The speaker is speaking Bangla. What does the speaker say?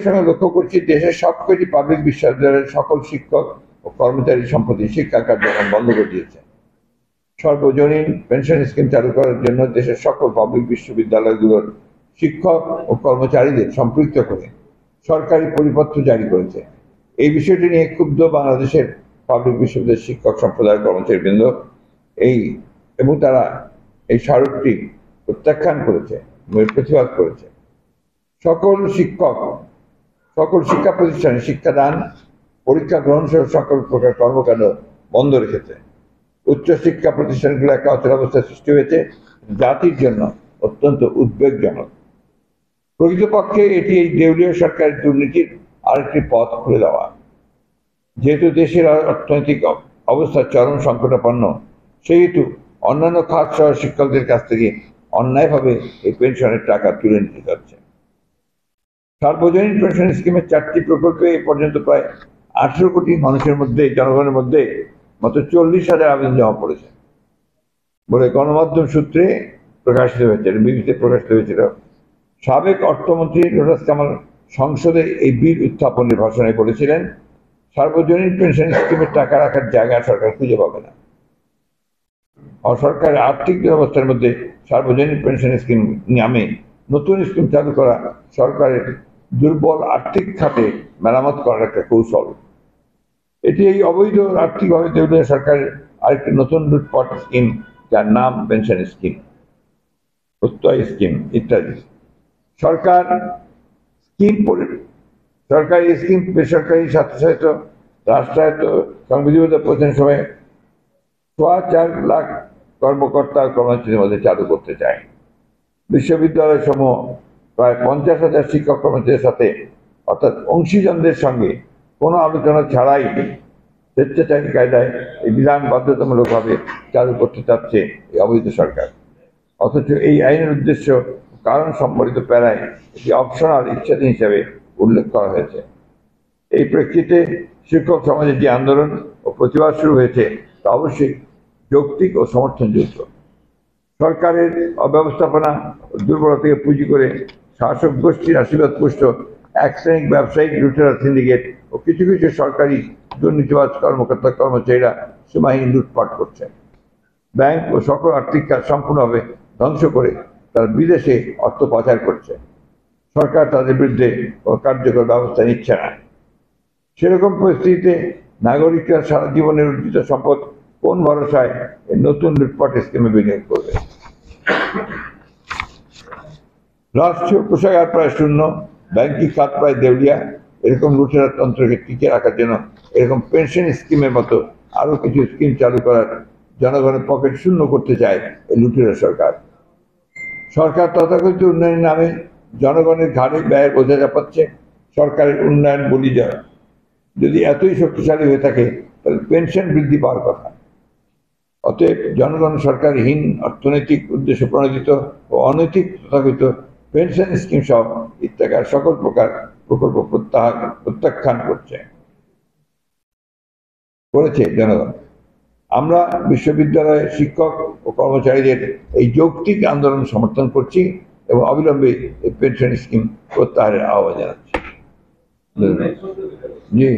সঙ্গে লক্ষ্য করছি দেশের সবকটি পাবলিক বিশ্ববিদ্যালয়ের সকল শিক্ষক ও কর্মচারী সম্প্রতি শিক্ষা কার্যক্রম বন্ধ করে দিয়েছে। সর্বজনীন পেনশন স্কিম চালু করার জন্য দেশের সকল পাবলিক বিশ্ববিদ্যালয়গুলোর শিক্ষক ও কর্মচারীদের সম্পৃক্ত করে সরকারি পরিপত্র জারি করেছে। এই বিষয়টি নিয়ে ক্ষুব্ধ বাংলাদেশের পাবলিক বিশ্ববিদ্যালয়ের শিক্ষক সম্প্রদায়ের কর্মচারীবৃন্দ এবং তারা এই স্মারকটি প্রত্যাখ্যান করেছে, প্রতিবাদ করেছে। সকল শিক্ষা প্রতিষ্ঠানে শিক্ষাদান, পরীক্ষা গ্রহণ সহ সকল প্রকার কর্মকাণ্ড বন্ধ রেখেছে। উচ্চশিক্ষা প্রতিষ্ঠানগুলো একটা অচলাবস্থার সৃষ্টি হয়েছে, জাতির জন্য অত্যন্ত উদ্বেগজনক। প্রকৃতপক্ষে এটি এই দেউলিয়া সরকারের দুর্নীতির আরেকটি পথ খুলে দেওয়া। যেহেতু দেশের অর্থনৈতিক অবস্থা চরম সংকটাপন্ন, সেহেতু অন্যান্য খাত সহ শিক্ষকদের কাছ থেকে অন্যায়ভাবে এই পেনশনের টাকা তুলে নিতে যাচ্ছে। সার্বজনীন পেনশন স্কিমের 4টি প্রকল্পে এ পর্যন্ত প্রায় 18 কোটি মানুষের মধ্যে, জনগণের মধ্যে মাত্র 40,000 আবেদন জমা পড়েছে বলে গণমাধ্যম সূত্রে প্রকাশিত হয়েছে, বিবিসিতে প্রকাশিত হয়েছিল। সাবেক অর্থমন্ত্রী রোটাস কামাল সংসদে এই বিল উত্থাপনের ভাষণে বলেছিলেন, সার্বজনীন পেনশন স্কিমের টাকা রাখার জায়গা সরকার খুঁজে পাবে না। সরকারের আর্থিক ব্যবস্থার মধ্যে সার্বজনীন পেনশন স্কিম নামে নতুন স্কিম চালু করা সরকারের দুর্বল আর্থিক খাতে মেরামত করার একটা কৌশল। এটি এই অবৈধ আর্থিকভাবে দেউলিয়া সরকারের আরেকটি নতুন লুটপাট স্কিম, যার নাম পেনশন স্কিম, প্রত্যয় স্কিম ইত্যাদি। সরকারি স্কিম বেসরকারি স্বায়ত্তশাসিত রাষ্ট্রায়ত্ত সংবিধিবদ্ধ প্রতিষ্ঠান সময়ে 4 লাখ কর্মকর্তা কর্মচারীর মধ্যে চালু করতে চায়। বিশ্ববিদ্যালয় সমূহ প্রায় 50,000 শিক্ষক কর্মচারীর সাথে অর্থাৎ অংশীজনদের সঙ্গে কোনো আলোচনা ছাড়াই স্বেচ্ছাচারী কায়দায় এই বিধান বাধ্যতামূলকভাবে চালু করতে চাচ্ছে এই অবৈধ সরকার। অথচ এই আইনের উদ্দেশ্য কারণ সম্বলিত প্যারায় এটি অপশনাল, ইচ্ছাধীন হিসাবে উল্লেখ করা হয়েছে। এই প্রেক্ষিতে শিক্ষক সমাজের যে আন্দোলন ও প্রতিবাদ শুরু হয়েছে তা অবশ্যই যৌক্তিক ও সমর্থনযোগ্য। সরকারের অব্যবস্থাপনা ও দুর্বলতাকে পুঁজি করে শাসক গোষ্ঠীর আশীর্বাদ পুষ্ট এক শ্রেণিক ব্যবসায়িক লুটেরা সিন্ডিকেট ও কিছু কিছু সরকারি দুর্নীতিবাজ কর্মকর্তা কর্মচারীরা সীমাহীন লুটপাট করছে। ব্যাংক ও সকল আর্থিক কাজ সম্পূর্ণভাবে ধ্বংস করে তারা বিদেশে অর্থ পাচার করছে। সরকার তাদের বিরুদ্ধে কোনো কার্যকর ব্যবস্থা নিচ্ছে না। সেরকম পরিস্থিতিতে নাগরিকরা সারা জীবনের অর্জিত সম্পদ কোন ভরসায় এই নতুন লুটপাট স্কিমে বিনিয়োগ করবে? রাষ্ট্রীয় কোষাগার প্রায় শূন্য, ব্যাংকিং খাত প্রায় দেউলিয়া। এরকম লুটেরা তন্ত্রকে টিকে রাখার জন্য এরকম পেনশন স্কিমের মতো আরো কিছু স্কিম চালু করার জনগণের পকেট শূন্য করতে চায় এই লুটেরা সরকার। তথাকথিত উন্নয়নের নামে জনগণের ঘাড়ে ব্যয়ের বোঝা চাপাচ্ছে। সরকারের উন্নয়ন বলি যায় যদি এতই শক্তিশালী হয়ে থাকে তাহলে পেনশন বৃদ্ধি পাওয়ার কথা। অতএব জনগণ সরকারহীন, অর্থনৈতিক উদ্দেশ্য প্রণোদিত ও অনৈতিক তথাকথিত পেনশন স্কিম সহ ইত্যাকার সকল প্রকার প্রকল্প প্রত্যাখ্যান করেছে জনগণ। আমরা বিশ্ববিদ্যালয়ের শিক্ষক ও কর্মচারীদের এই যৌক্তিক আন্দোলন সমর্থন করছি এবং অবিলম্বে এই পেনশন স্কিম প্রত্যাহারের আহ্বান জানাচ্ছি। জি।